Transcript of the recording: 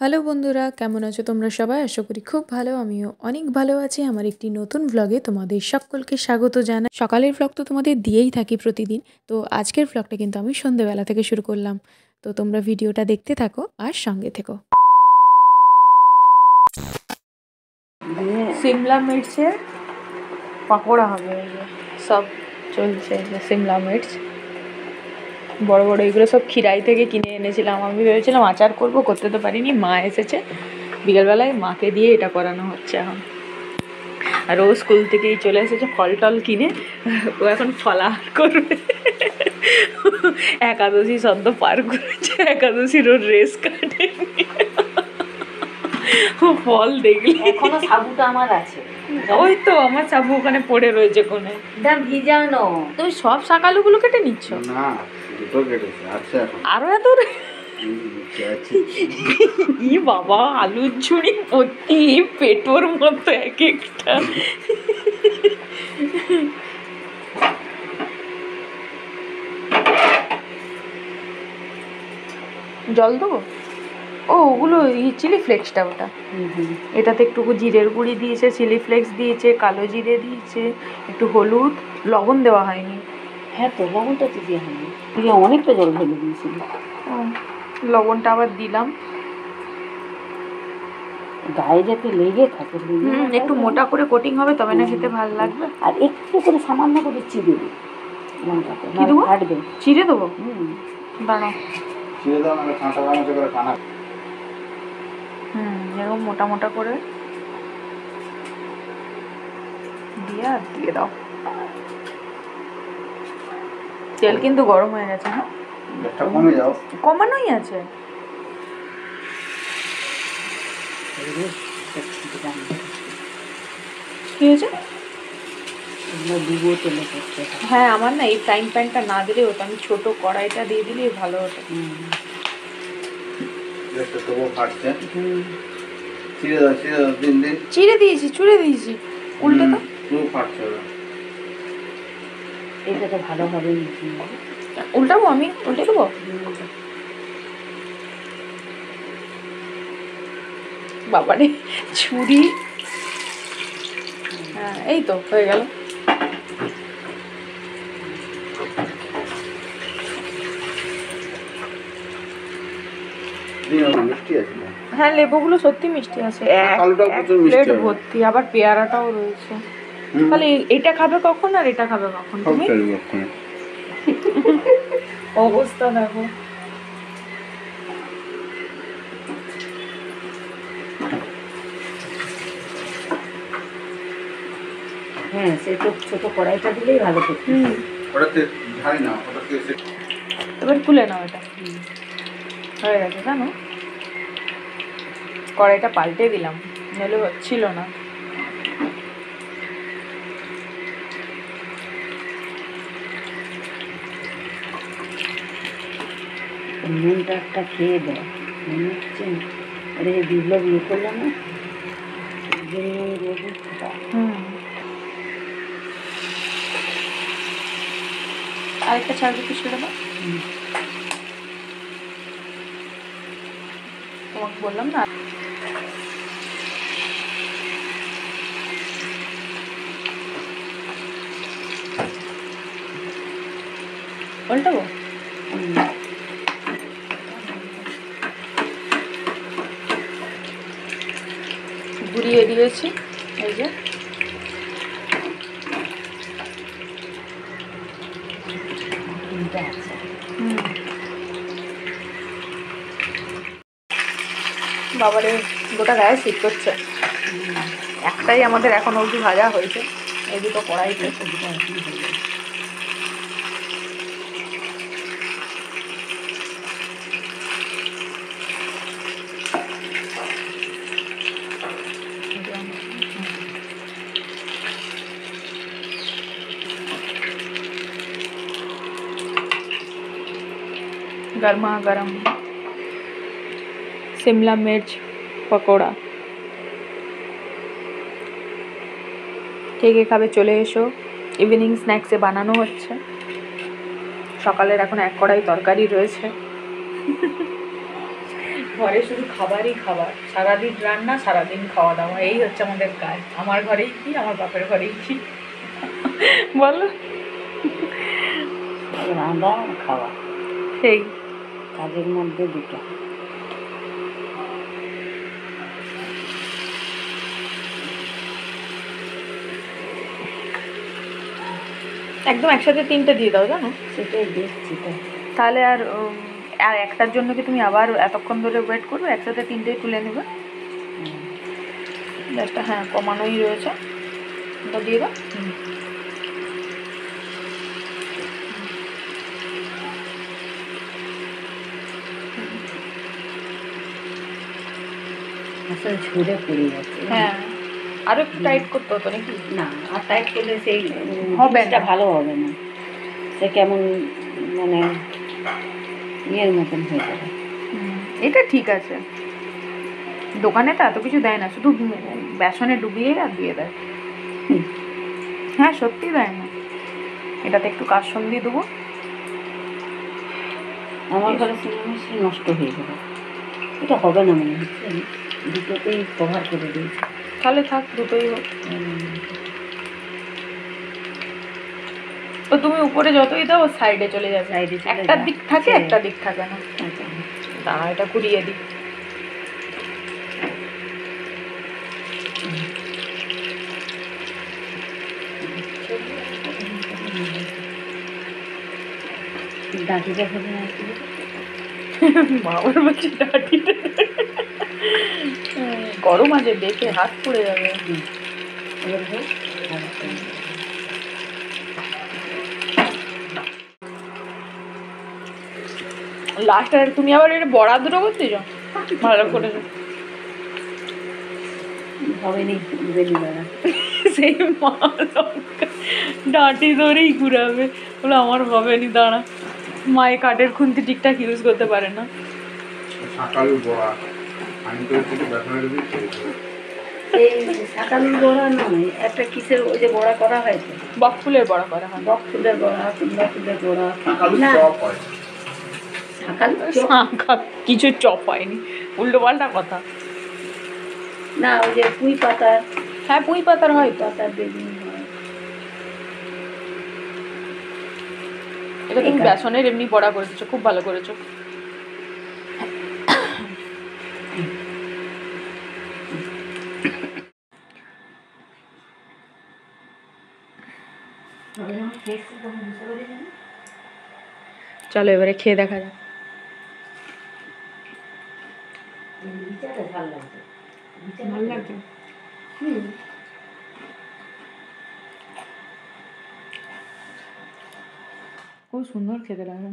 Hello বন্ধুরা, কেমন আছো তোমরা সবাই? আশা করি খুব ভালো। আমিও অনেক ভালো আছি। আমার একটি নতুন ভ্লগে তোমাদের সকলকে স্বাগত জানাই। সকালের ভ্লগ তো তোমাদের দিয়েই থাকি প্রতিদিন। তো আজকের ভ্লগটা কিন্তু আমি সন্ধেবেলা থেকে শুরু করলাম। তো তোমরা ভিডিওটা দেখতে থাকো আর সঙ্গে থেকো। সিমলা মির্চের পাকোড়া হবে, সব চলছে। সিমলা মির্চ বড় বড়, এগুলো সব খিরাই থেকে কিনে এনেছিলাম। আমি ভেবেছিলাম আচার করব, করতে তো পারিনি। মা এসেছে বিকেলবেলায়, মাকে দিয়ে এটা করানো হচ্ছে এখন। আর ও স্কুল থেকেই চলে এসেছে ফল টল কিনে, ও এখন ফলাহার করবে। একাদশী সদ্য পার করেছে, একাদশীর ওর রেস কাটে। ও ফল দেখলে এখনো সাবুটা আমার আছে। ওই তো আমার সাবু ওখানে পড়ে রয়েছে কোনে। এটা ভিজানো। তুমি সব শাকালুগুলো কেটে নিচ্ছ? না, দুটো কেটেছে। আচ্ছা, আরো এত ই বাবা, আলুর ঝুড়ি ভর্তি, পেটোর মতো এক একটা। জল দেবো? ও ওগুলো চিলি ফ্লেক্সটা, ওটা। এটাতে একটু জিরের গুঁড়ি দিয়েছে, চিলি ফ্লেক্স দিয়েছে, কালো জিরে দিয়েছে, একটু হলুদ, লবণ দেওয়া হয়নি। হ্যাঁ তো লবণটা তো দিয়ে হয়নি, অনেকটা জল ঢেলে দিয়েছিল। লবণটা আবার দিলাম গায়ে যাতে লেগে থাকে। একটু মোটা করে কোটিং হবে, তবে না খেতে ভালো লাগবে। আর একটু করে সামান্য করে চিড়ে দিই লঙ্কাতে, কি দেবো? ফাটবে। চিড়ে দেবো? দাঁড়াও, ছেড়ে দাও, না কাঁচা চামচে করে কানা। এরকম মোটা মোটা করে দিয়ে আর দিয়ে দাও। তেল কিন্তু গরম হয়ে গেছে। হ্যাঁ, একটা কমে যাও। কমানোই আছে। কি হয়েছে? হ্যাঁ, আমার না এই ফ্রাইং প্যানটা না দিলে হতো, আমি ছোট কড়াইটা দিয়ে দিলেই ভালো হতো। চিড়ে দিয়েছি, চুড়ে দিয়েছি, উল্টে তো পুরো ফাটছে। এটা তো ভালো হবে। উল্টাবো, আমি উল্টে দেবো। বাবারে ছুরি। হ্যাঁ, এই তো হয়ে গেল। মিষ্টি আছে। হ্যাঁ, লেবুগুলো সত্যি মিষ্টি আছে, এক প্লেট ভর্তি। আবার পেয়ারাটাও রয়েছে। তাহলে এটা খাবে কখন আর এটা খাবে কখন তুমি? অবস্থা দেখো। হ্যাঁ, সে তো ছোট কড়াইটা দিলেই ভালো করতে। ওটাতে ঝাড়ি না, ওটাতে এবার তুলে নাও, এটা হয়ে গেছে। জানো, কড়াইটা পাল্টে দিলাম, নাহলে হচ্ছিল না। নুনটা একটা খেয়ে দেয়, মনে হচ্ছে আরে বিপ্লব ইয়ে করলাম না। আরেকটা ছাড়বে কি ছিল না, তোমাকে বললাম না। উল্টাবো? ঘুরিয়ে দিয়েছি, এই যে। বাবারে, গোটা গায়ে শীত করছে। একটাই আমাদের এখন অবধি ভাজা হয়েছে, এই দুটো কড়াইতে। गर्मा गरम शिमला मिर्च पकोड़ा। কে কে খাবে চলে এসো। ইভিনিং স্ন্যাক্সে বানানো হচ্ছে। সকালের এখন এক কড়াই তরকারি রয়েছে। ঘরে শুধু খাবারই খাবার, সারাদিন রান্না, সারাদিন খাওয়া দাওয়া, এই হচ্ছে আমাদের কাজ। আমার ঘরেই কি, আমার বাপের ঘরেই কি, বলো। রান্না আর খাওয়া, সেই কাজের মধ্যে দুটো। একদম একসাথে তিনটে দিয়ে দাও, জানো। সেটাই দেখছি তো। তাহলে আর আর একটার জন্য কি তুমি আবার এতক্ষণ ধরে ওয়েট করবে? একসাথে তিনটেই তুলে নেবে। গ্যাসটা হ্যাঁ কমানোই রয়েছে, ওটা দিয়ে দাও। আসলে ঝরে পড়ে যাচ্ছে। হ্যাঁ, আরও একটু টাইট করতে হতো নাকি? না, আর টাইট করলে সেই হবে জিনিসটা না। ভালো হবে না, সে কেমন মানে ইয়ের মতন হয়ে যাবে। এটা ঠিক আছে, দোকানে তো এত কিছু দেয় না, শুধু বেসনে ডুবিয়ে আর দিয়ে দেয়। হ্যাঁ সত্যি দেয় না। এটাতে একটু কাসুন্দি দেবো। আমার ঘরে সিনেমা নষ্ট হয়ে যাবে, এটা হবে না মনে হচ্ছে। দুটোতেই কভার করে দিয়েছি। তাহলে থাক, দুটোই হোক। তো তুমি উপরে যতই দাও সাইডে চলে যাবে, সাইডে চলে একটা যায়। দিক থাকে হ্যাঁ। একটা দিক থাকে না। দাঁড়া, এটা ঘুরিয়ে দিই। ডাঁটিটা ভেবে না কি মামার বলছে ডাঁটিটা গরম আছে, দেখে হাত পড়ে যাবে। এবার হোক। লাস্ট আর তুমি আবার এটা বড়া দুটো করতেছ ভালো করে। হবে নি বেলি বেড়া। সেই মা লঙ্কা ডাঁটি ধরেই ঘুরাবে, বলে আমার হবে নি, দাঁড়া। মায়ে কাঠের খুন্তি ঠিকঠাক ইউজ করতে পারে না। সকালে বড়া আমি তো একটু বেসনের দিয়ে খেয়েছি। এই শাকালুর বড়া নয়, একটা কিসের ওই যে বড়া করা হয়েছে, বক ফুলের বড়া করা হয়। বক ফুলের বড়া, কুমড়া ফুলের বড়া। সকালে না, চপ হয়। শাকালুর চপ কিছু চপ হয়নি, উল্টো পাল্টা কথা। না, ওই যে পুঁই পাতার, হ্যাঁ পুঁই পাতার হয় তো। পাতার বেগুন হয়। এটা তুমি ঠিক আছে। বেসনের এমনি বড়া করে দিচ্ছ, খুব ভালো করেছো। চলো এবারে খেয়ে দেখা যাক। ভালো লাগছে, ভালো লাগছে। খুব সুন্দর খেতে লাগে।